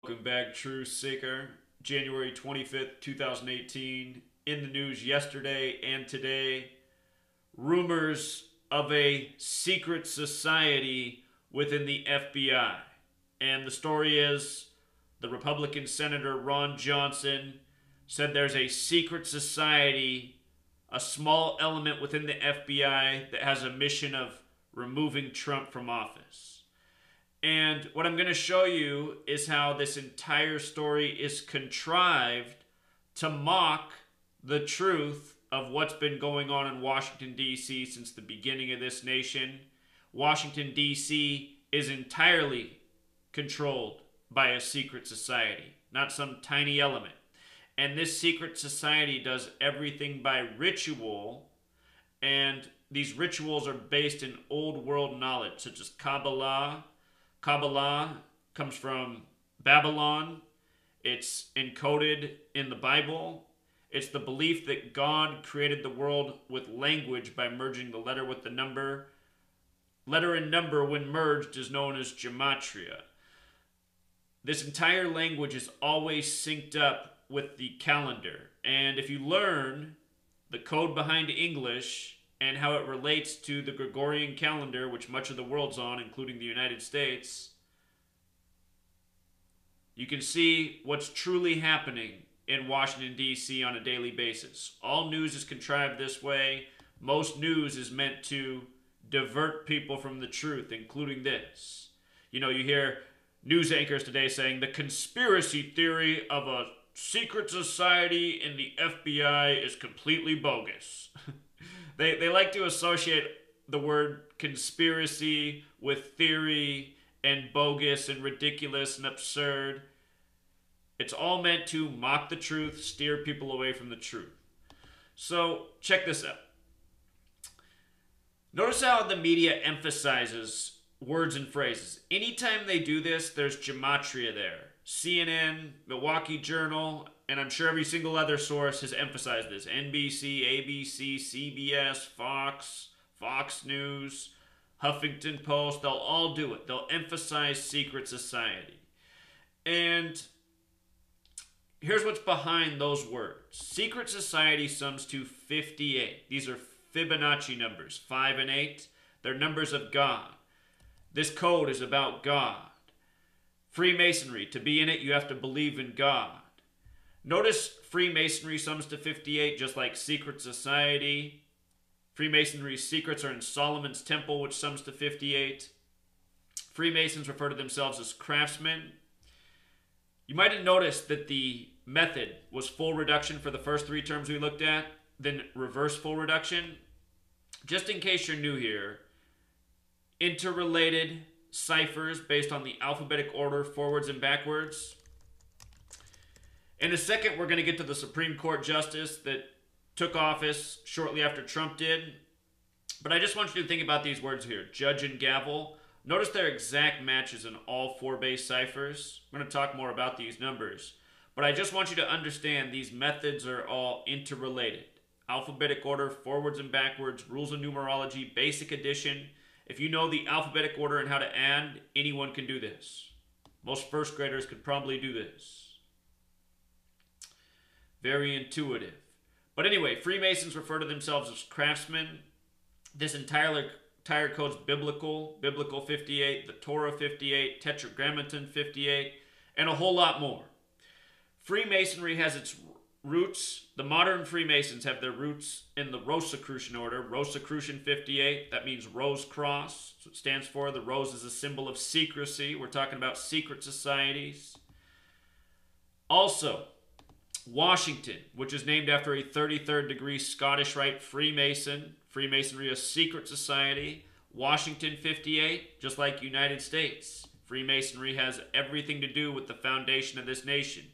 Welcome back, Truth Seeker. January 25th, 2018. In the news yesterday and today, rumors of a secret society within the FBI. And the story is the Republican Senator Ron Johnson said there's a secret society, a small element within the FBI that has a mission of removing Trump from office. And what I'm going to show you is how this entire story is contrived to mock the truth of what's been going on in Washington, D.C. since the beginning of this nation. Washington, D.C. is entirely controlled by a secret society, not some tiny element. And this secret society does everything by ritual, and these rituals are based in old world knowledge, such as Kabbalah. Kabbalah comes from Babylon. It's encoded in the Bible. It's the belief that God created the world with language by merging the letter with the number. Letter and number, when merged, is known as gematria. This entire language is always synced up with the calendar. And if you learn the code behind English and how it relates to the Gregorian calendar, which much of the world's on, including the United States, you can see what's truly happening in Washington, D.C. on a daily basis. All news is contrived this way. Most news is meant to divert people from the truth, including this. You know, you hear news anchors today saying the conspiracy theory of a secret society in the FBI is completely bogus. They like to associate the word conspiracy with theory and bogus and ridiculous and absurd. It's all meant to mock the truth, steer people away from the truth. So, check this out. Notice how the media emphasizes words and phrases. Anytime they do this, there's gematria there. CNN, Milwaukee Journal, and I'm sure every single other source has emphasized this. NBC, ABC, CBS, Fox News, Huffington Post, they'll all do it. They'll emphasize secret society. And here's what's behind those words. Secret society sums to 58. These are Fibonacci numbers, 5 and 8. They're numbers of God. This code is about God. Freemasonry, to be in it, you have to believe in God. Notice Freemasonry sums to 58, just like secret society. Freemasonry's secrets are in Solomon's temple, which sums to 58. Freemasons refer to themselves as craftsmen. You might have noticed that the method was full reduction for the first three terms we looked at, then reverse full reduction. Just in case you're new here, interrelated ciphers based on the alphabetic order, forwards and backwards. In a second, we're going to get to the Supreme Court justice that took office shortly after Trump did. But I just want you to think about these words here, judge and gavel. Notice their exact matches in all four base ciphers. I'm going to talk more about these numbers. But I just want you to understand these methods are all interrelated. Alphabetic order, forwards and backwards, rules of numerology, basic addition. If you know the alphabetic order and how to add, anyone can do this. Most first graders could probably do this. Very intuitive. But anyway, Freemasons refer to themselves as craftsmen. This entire code's biblical 58, the Torah 58, Tetragrammaton 58, and a whole lot more. Freemasonry has its roots. The modern Freemasons have their roots in the Rosicrucian order. Rosicrucian 58, that means Rose Cross. That's what it stands for. The rose is a symbol of secrecy. We're talking about secret societies. Also, Washington, which is named after a 33rd degree Scottish Rite Freemason. Freemasonry, a secret society. Washington 58, just like United States. Freemasonry has everything to do with the foundation of this nation.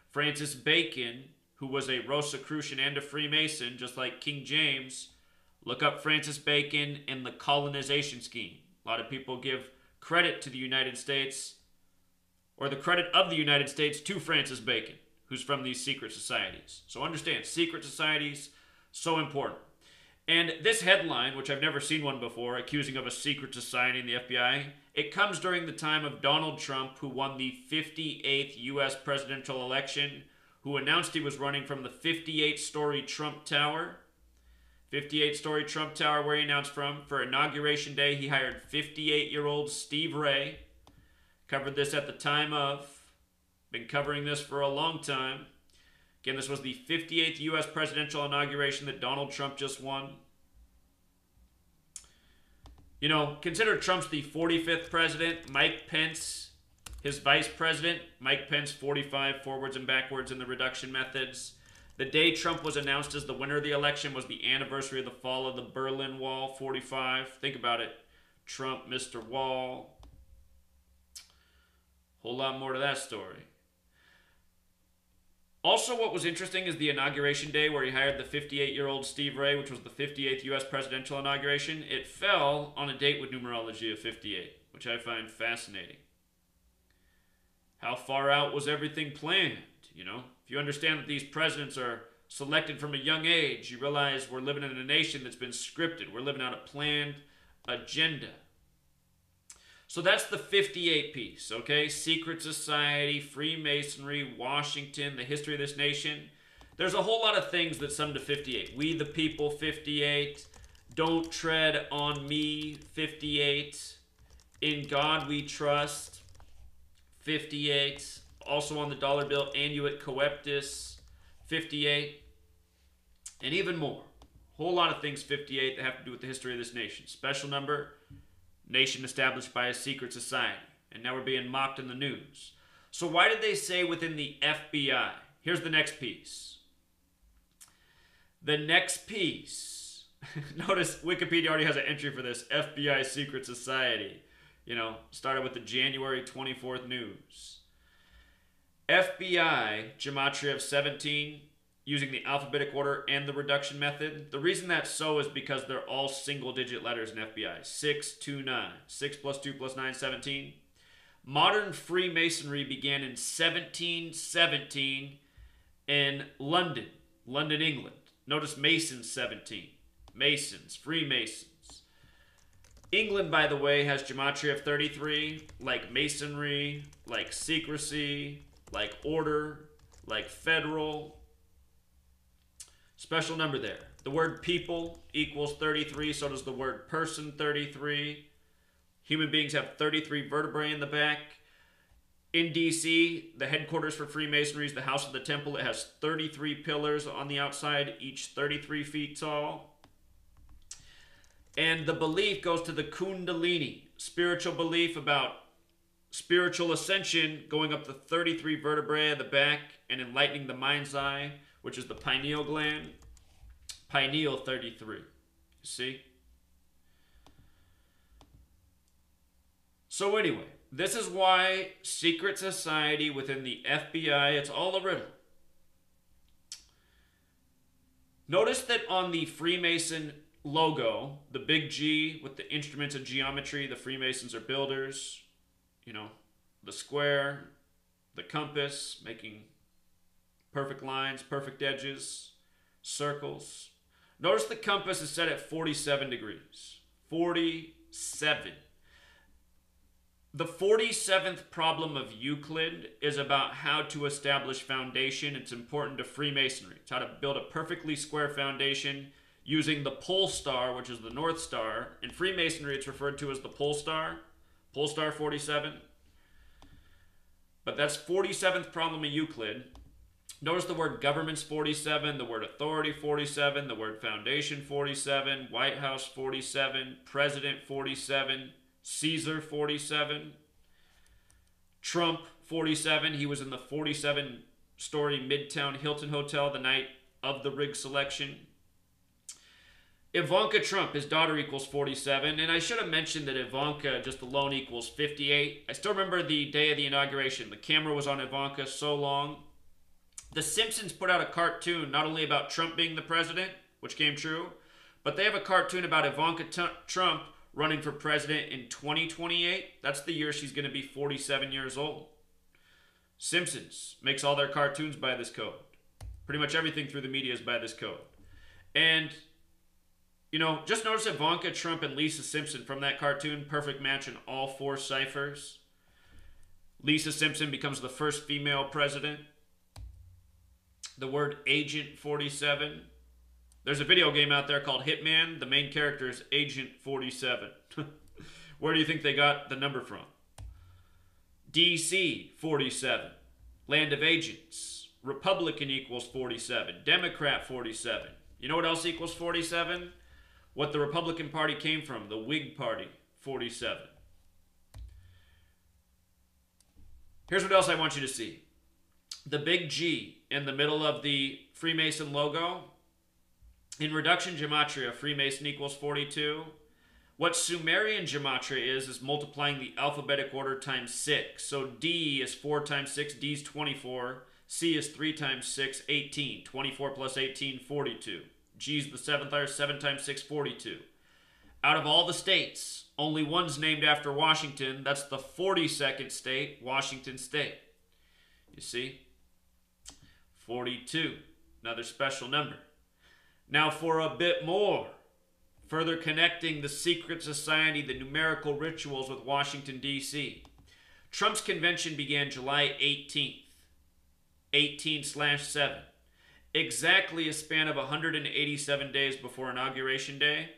Francis Bacon, who was a Rosicrucian and a Freemason, just like King James. Look up Francis Bacon and the colonization scheme. A lot of people give credit to the United States, or the credit of the United States to Francis Bacon, who's from these secret societies. So understand, secret societies, so important. And this headline, which I've never seen one before, accusing of a secret society in the FBI, It comes during the time of Donald Trump, who won the 58th U.S. presidential election, who announced he was running from the 58-story Trump Tower. 58-story Trump Tower, where he announced from. For Inauguration Day, he hired 58-year-old Steve Ray. Covered this at the time of. Been covering this for a long time. Again, this was the 58th U.S. presidential inauguration that Donald Trump just won. You know, consider Trump's the 45th president. Mike Pence, his vice president. Mike Pence, 45, forwards and backwards in the reduction methods. The day Trump was announced as the winner of the election was the anniversary of the fall of the Berlin Wall, 45. Think about it. Trump, Mr. Wall. Whole lot more to that story. Also, what was interesting is the inauguration day where he hired the 58-year-old Steve Ray, which was the 58th U.S. presidential inauguration. It fell on a date with numerology of 58, which I find fascinating. How far out was everything planned? You know, if you understand that these presidents are selected from a young age, you realize we're living in a nation that's been scripted. We're living out a planned agenda. So that's the 58 piece, okay? Secret society, Freemasonry, Washington, the history of this nation. There's a whole lot of things that sum to 58. We the people, 58. Don't tread on me, 58. In God we trust, 58. Also on the dollar bill, annuit coeptis, 58. And even more. Whole lot of things 58 that have to do with the history of this nation. Special number, nation established by a secret society. And now we're being mocked in the news. So why did they say within the FBI? Here's the next piece. The next piece. Notice Wikipedia already has an entry for this. FBI secret society. You know, started with the January 24th news. FBI, gematria of 17, using the alphabetic order and the reduction method. The reason that's so is because they're all single-digit letters in FBI. 629. 6 plus 2 plus 9, 17. Modern Freemasonry began in 1717 in London, England. Notice Masons 17. Masons, Freemasons. England, by the way, has gematria of 33, like Masonry, like secrecy, like order, like federal. Special number there. The word people equals 33, so does the word person, 33. Human beings have 33 vertebrae in the back. In D.C., the headquarters for Freemasonry is the House of the Temple. It has 33 pillars on the outside, each 33 feet tall. And the belief goes to the Kundalini, spiritual belief about spiritual ascension, going up the 33 vertebrae of the back and enlightening the mind's eye, which is the pineal gland. Pineal 33. You see? So anyway, this is why secret society within the FBI, it's all a riddle. Notice that on the Freemason logo, the big G with the instruments of geometry, the Freemasons are builders. You know, the square, the compass, making perfect lines, perfect edges, circles. Notice the compass is set at 47 degrees. 47. The 47th problem of Euclid is about how to establish foundation. It's important to Freemasonry. It's how to build a perfectly square foundation using the pole star, which is the North Star. In Freemasonry, it's referred to as the pole star. Pole star 47. But that's 47th problem of Euclid. Notice the word government's 47, the word authority 47, the word foundation 47, White House 47, president 47, Caesar 47, Trump 47. He was in the 47-story Midtown Hilton Hotel the night of the rig selection. Ivanka Trump, his daughter, equals 47. And I should have mentioned that Ivanka just alone equals 58. I still remember the day of the inauguration. The camera was on Ivanka so long. The Simpsons put out a cartoon not only about Trump being the president, which came true, but they have a cartoon about Ivanka Trump running for president in 2028. That's the year she's going to be 47 years old. Simpsons makes all their cartoons by this code. Pretty much everything through the media is by this code. And You know, just notice Ivanka Trump and Lisa Simpson from that cartoon, perfect match in all 4 ciphers. Lisa Simpson becomes the first female president. The word Agent 47. There's a video game out there called Hitman. The main character is Agent 47. Where do you think they got the number from? DC 47. Land of Agents. Republican equals 47. Democrat 47. You know what else equals 47? What the Republican Party came from. The Whig Party. 47. Here's what else I want you to see. The big G in the middle of the Freemason logo. In reduction gematria, Freemason equals 42. What Sumerian gematria is multiplying the alphabetic order times 6. So D is 4 times 6, D is 24. C is 3 times 6, 18. 24 plus 18, 42. G is the 7th letter, 7 times 6, 42. Out of all the states, only one's named after Washington. That's the 42nd state, Washington State. You see? 42. Another special number. Now for a bit more, further connecting the secret society, the numerical rituals with Washington, D.C. Trump's convention began July 18th, 18/7. Exactly a span of 187 days before Inauguration Day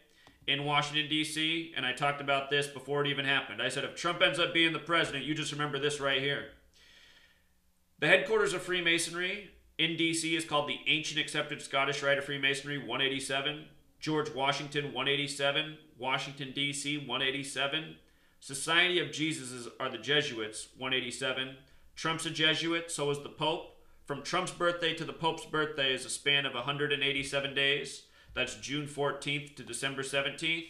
in Washington, D.C., and I talked about this before it even happened. I said, if Trump ends up being the president, you just remember this right here. The headquarters of Freemasonry in D.C. is called the Ancient Accepted Scottish Rite of Freemasonry, 187. George Washington, 187. Washington, D.C., 187. Society of Jesus are the Jesuits, 187. Trump's a Jesuit, so is the Pope. From Trump's birthday to the Pope's birthday is a span of 187 days. That's June 14th to December 17th.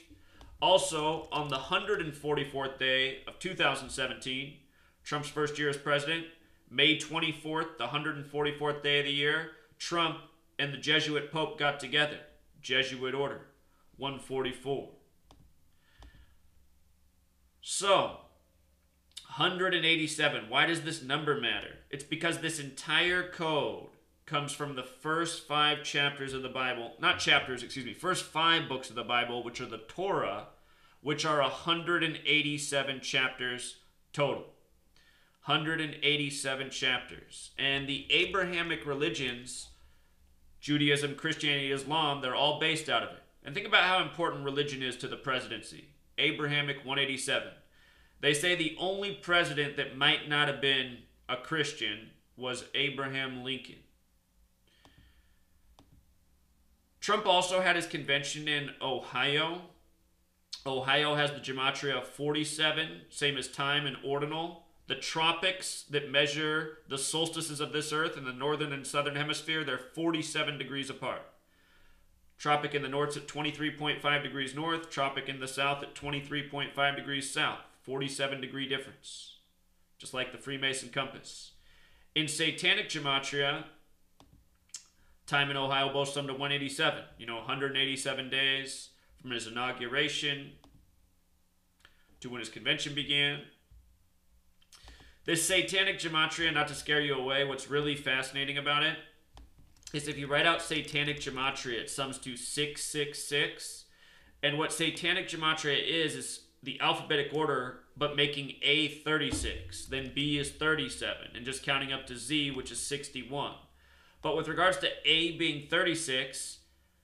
Also, on the 144th day of 2017, Trump's first year as president, May 24th, the 144th day of the year, Trump and the Jesuit Pope got together. Jesuit order, 144. So, 187. Why does this number matter? It's because this entire code comes from the first 5 chapters of the Bible. Not chapters, excuse me. First 5 books of the Bible, which are the Torah, which are 187 chapters total. 187 chapters. And the Abrahamic religions, Judaism, Christianity, Islam, they're all based out of it. And think about how important religion is to the presidency. Abrahamic 187. They say the only president that might not have been a Christian was Abraham Lincoln. Trump also had his convention in Ohio. Ohio has the gematria of 47, same as time and ordinal. The tropics that measure the solstices of this earth in the northern and southern hemisphere, they're 47 degrees apart. Tropic in the north at 23.5 degrees north, tropic in the south at 23.5 degrees south. 47 degree difference. Just like the Freemason compass. In Satanic gematria, time in Ohio both sum to 187. 187 days from his inauguration to when his convention began. This Satanic gematria, not to scare you away, what's really fascinating about it is if you write out Satanic gematria, it sums to 666. And what Satanic gematria is the alphabetic order, but making A 36. Then B is 37, and just counting up to Z, which is 61. But with regards to A being 36,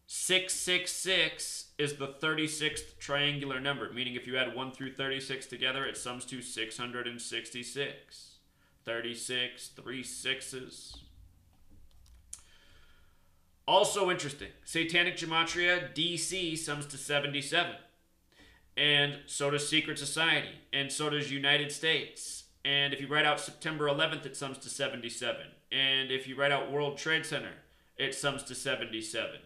666 is the 36th triangular number, meaning if you add 1 through 36 together, it sums to 666. 36, 3 sixes. Also interesting, Satanic gematria, DC sums to 77. And so does Secret Society, and so does United States. And if you write out September 11th, it sums to 77. And if you write out World Trade Center, it sums to 77.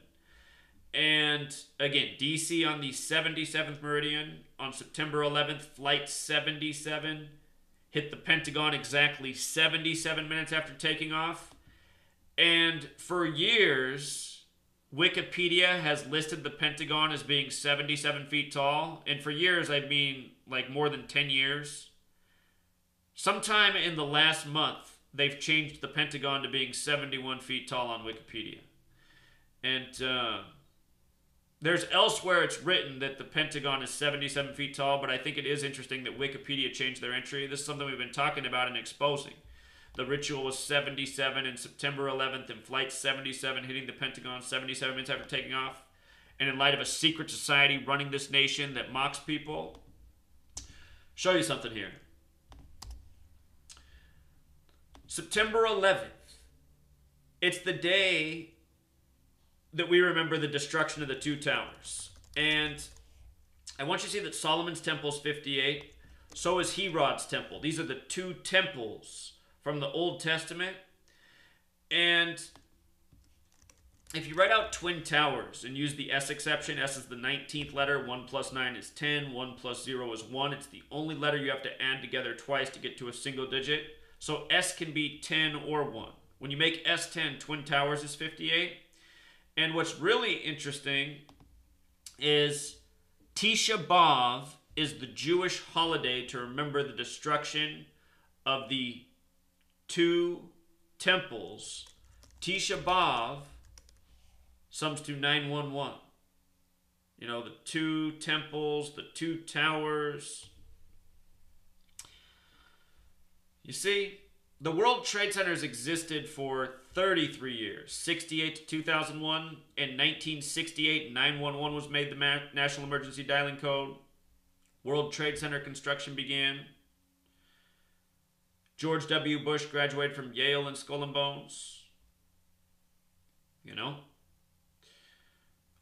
And again, DC on the 77th meridian on September 11th, flight 77 hit the Pentagon exactly 77 minutes after taking off. And for years, Wikipedia has listed the Pentagon as being 77 feet tall. And for years, I mean like more than 10 years. Sometime in the last month, they've changed the Pentagon to being 71 feet tall on Wikipedia. And There's elsewhere it's written that the Pentagon is 77 feet tall, but I think it is interesting that Wikipedia changed their entry. This is something we've been talking about and exposing. The ritual was 77 and September 11th in Flight 77 hitting the Pentagon 77 minutes after taking off. And in light of a secret society running this nation that mocks people, show you something here. September 11th. It's the day that we remember the destruction of the two towers. And I want you to see that Solomon's temple is 58. So is Herod's temple. These are the two temples from the Old Testament. And if you write out twin towers and use the S exception, S is the 19th letter, 1 plus 9 is 10, 1 plus 0 is 1. It's the only letter you have to add together twice to get to a single digit. So S can be 10 or 1. When you make S 10, twin towers is 58. And what's really interesting is Tisha B'Av is the Jewish holiday to remember the destruction of the two temples. Tisha B'Av sums to 911. You know, the two temples, the two towers. You see, the World Trade Centers existed for 33 years, 68 to 2001. In 1968, 911 was made the National Emergency Dialing Code. World Trade Center construction began. George W. Bush graduated from Yale and Skull and Bones. You know?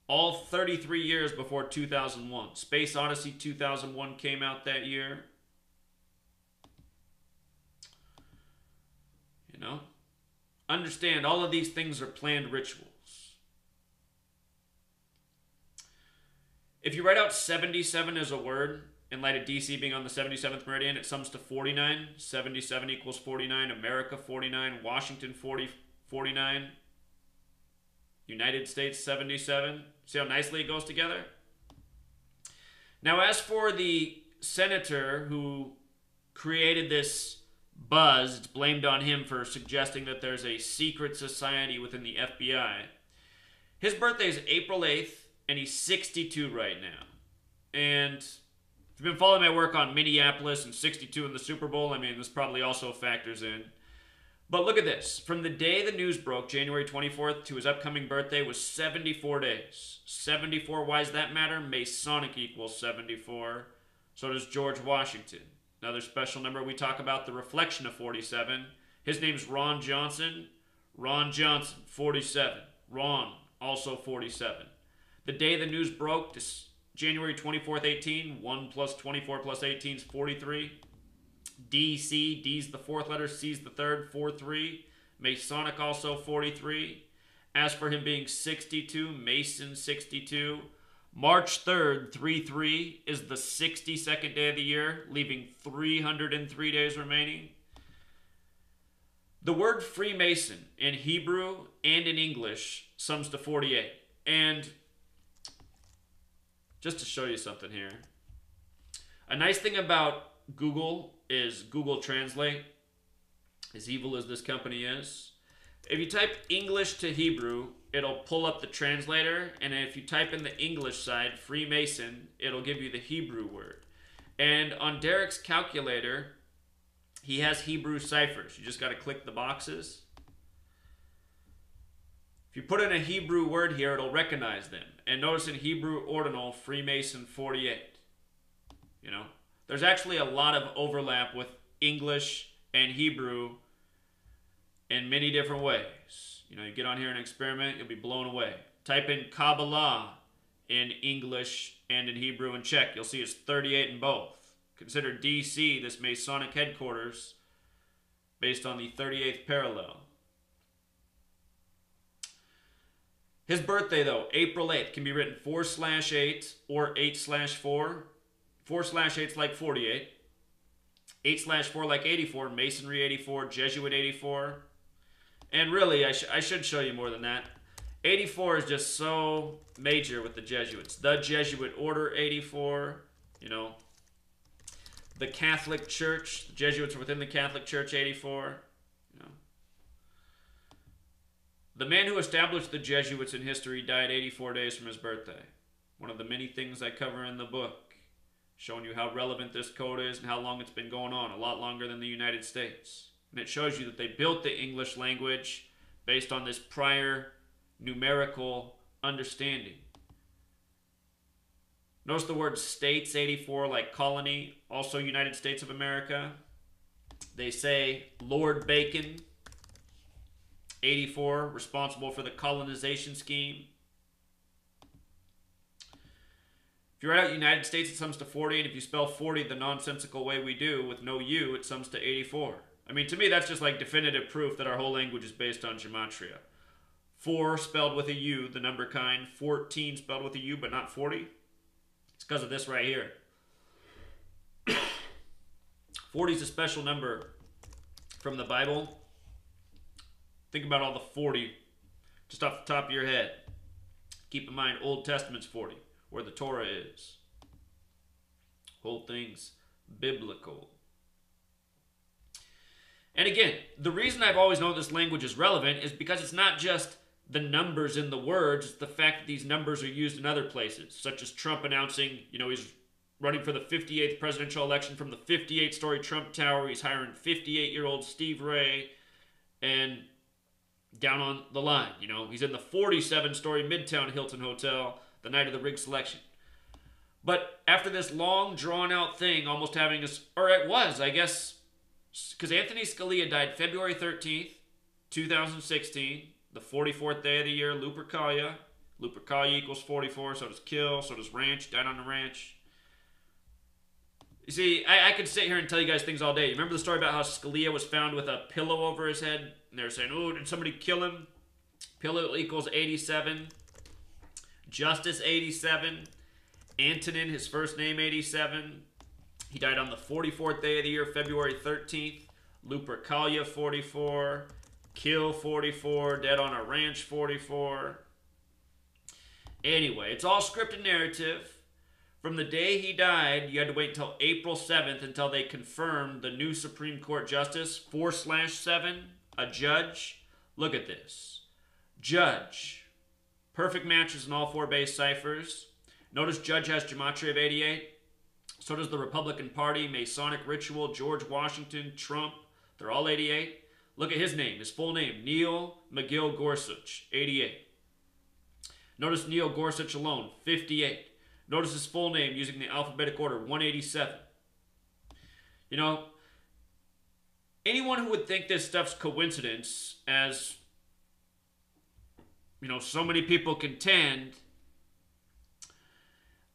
All 33 years before 2001. Space Odyssey 2001 came out that year. You know? Understand, all of these things are planned rituals. If you write out 77 as a word, in light of DC being on the 77th meridian, it sums to 49. 77 equals 49. America 49. Washington 49. United States 77. See how nicely it goes together? Now, as for the senator who created this buzz, it's blamed on him for suggesting that there's a secret society within the FBI. His birthday is April 8th, and he's 62 right now. And if you've been following my work on Minneapolis and 62 in the Super Bowl, I mean, this probably also factors in. But look at this. From the day the news broke, January 24th, to his upcoming birthday was 74 days. 74, why does that matter? Masonic equals 74. So does George Washington. Another special number we talk about, the reflection of 47. His name's Ron Johnson. Ron Johnson, 47. Ron, also 47. The day the news broke, January 24th, 18. 1 plus 24 plus 18 is 43. DC, D's the fourth letter, C's the third, 43. Masonic also 43. As for him being 62, Mason 62. March 3rd, 3-3, is the 62nd day of the year, leaving 303 days remaining. The word Freemason in Hebrew and in English sums to 48. And just to show you something here, a nice thing about Google is Google Translate, as evil as this company is. If you type English to Hebrew, it'll pull up the translator, and if you type in the English side, Freemason, it'll give you the Hebrew word. And on Derek's calculator, he has Hebrew ciphers. You just got to click the boxes. If you put in a Hebrew word here, it'll recognize them. And notice in Hebrew ordinal, Freemason 48. You know? There's actually a lot of overlap with English and Hebrew in many different ways. You know, you get on here and experiment, you'll be blown away. Type in Kabbalah in English and in Hebrew and check. You'll see it's 38 in both. Consider DC, this Masonic headquarters, based on the 38th parallel. His birthday, though, April 8th, can be written 4/8 or 8/4. 4/8 is like 48. 8/4 like 84. Masonry 84. Jesuit 84. And really, I should show you more than that. 84 is just so major with the Jesuits. The Jesuit Order 84. You know. The Catholic Church. The Jesuits are within the Catholic Church 84. You know. The man who established the Jesuits in history died 84 days from his birthday. One of the many things I cover in the book, showing you how relevant this code is and how long it's been going on, a lot longer than the United States. And it shows you that they built the English language based on this prior numerical understanding. Notice the word states, 84, like colony, also United States of America. They say Lord Bacon, 84, responsible for the colonization scheme. If you write out United States, it sums to 40, and if you spell 40 the nonsensical way we do, with no U, it sums to 84. I mean, to me, that's just like definitive proof that our whole language is based on gematria. 4 spelled with a U, the number kind. 14 spelled with a U, but not 40. It's because of this right here. 40 is a special number from the Bible. Think about all the 40 just off the top of your head. Keep in mind, Old Testament's 40, where the Torah is. Whole thing's biblical. And again, the reason I've always known this language is relevant is because it's not just the numbers in the words, it's the fact that these numbers are used in other places, such as Trump announcing, he's running for the 58th presidential election from the 58-story Trump Tower. He's hiring 58-year-old Steve Ray, and down on the line, he's in the 47-story Midtown Hilton Hotel the night of the rigged selection. But after this long, drawn-out thing, almost having us, or it was, I guess, because Anthony Scalia died February 13th, 2016, the 44th day of the year, Lupercalia. Lupercalia equals 44, so does kill, so does ranch, died on the ranch. You see, I could sit here and tell you guys things all day. You remember the story about how Scalia was found with a pillow over his head? And they were saying, oh, did somebody kill him? Pillow equals 87. Justice, 87. Antonin, his first name, 87. He died on the 44th day of the year, February 13th. Lupercalia, 44. Kill, 44. Dead on a ranch, 44. Anyway, it's all scripted narrative. From the day he died, you had to wait until April 7th until they confirmed the new Supreme Court Justice, 4/7, a judge. Look at this. Judge. Perfect matches in all 4 base ciphers. Notice Judge has gematria of 88. So does the Republican Party, Masonic Ritual, George Washington, Trump. They're all 88. Look at his name, his full name, Neil McGill Gorsuch, 88. Notice Neil Gorsuch alone, 58. Notice his full name using the alphabetic order, 187. Anyone who would think this stuff's coincidence, as, so many people contend,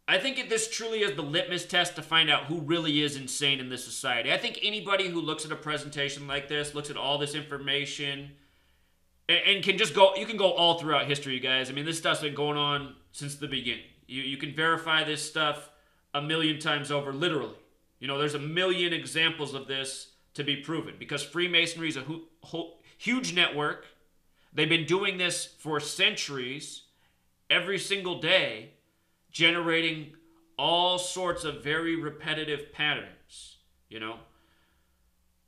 I think this truly is the litmus test to find out who really is insane in this society. I think anybody who looks at a presentation like this, looks at all this information, and can just go, you can go all throughout history, you guys. I mean, this stuff's been going on since the beginning. You can verify this stuff a million times over, literally. There's a million examples of this to be proven because Freemasonry is a huge network. They've been doing this for centuries, every single day, generating all sorts of very repetitive patterns,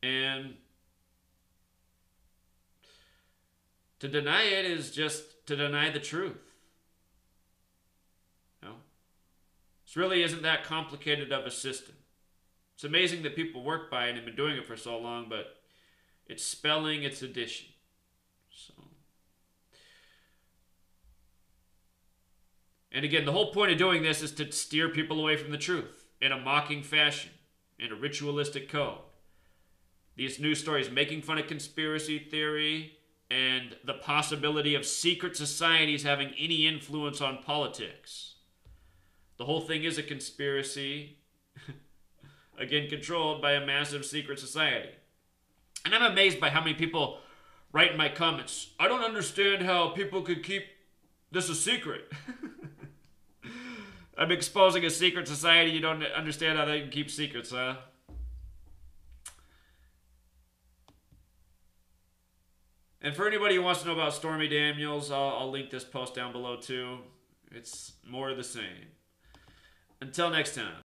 And to deny it is just to deny the truth. This really isn't that complicated of a system. It's amazing that people work by it and have been doing it for so long, but it's spelling, it's addition. And again, the whole point of doing this is to steer people away from the truth in a mocking fashion, in a ritualistic code. These news stories making fun of conspiracy theory and the possibility of secret societies having any influence on politics. The whole thing is a conspiracy, again, controlled by a massive secret society. And I'm amazed by how many people write in my comments, I don't understand how people could keep this a secret. I'm exposing a secret society. You don't understand how they can keep secrets, huh? And for anybody who wants to know about Stormy Daniels, I'll link this post down below too. It's more of the same. Until next time.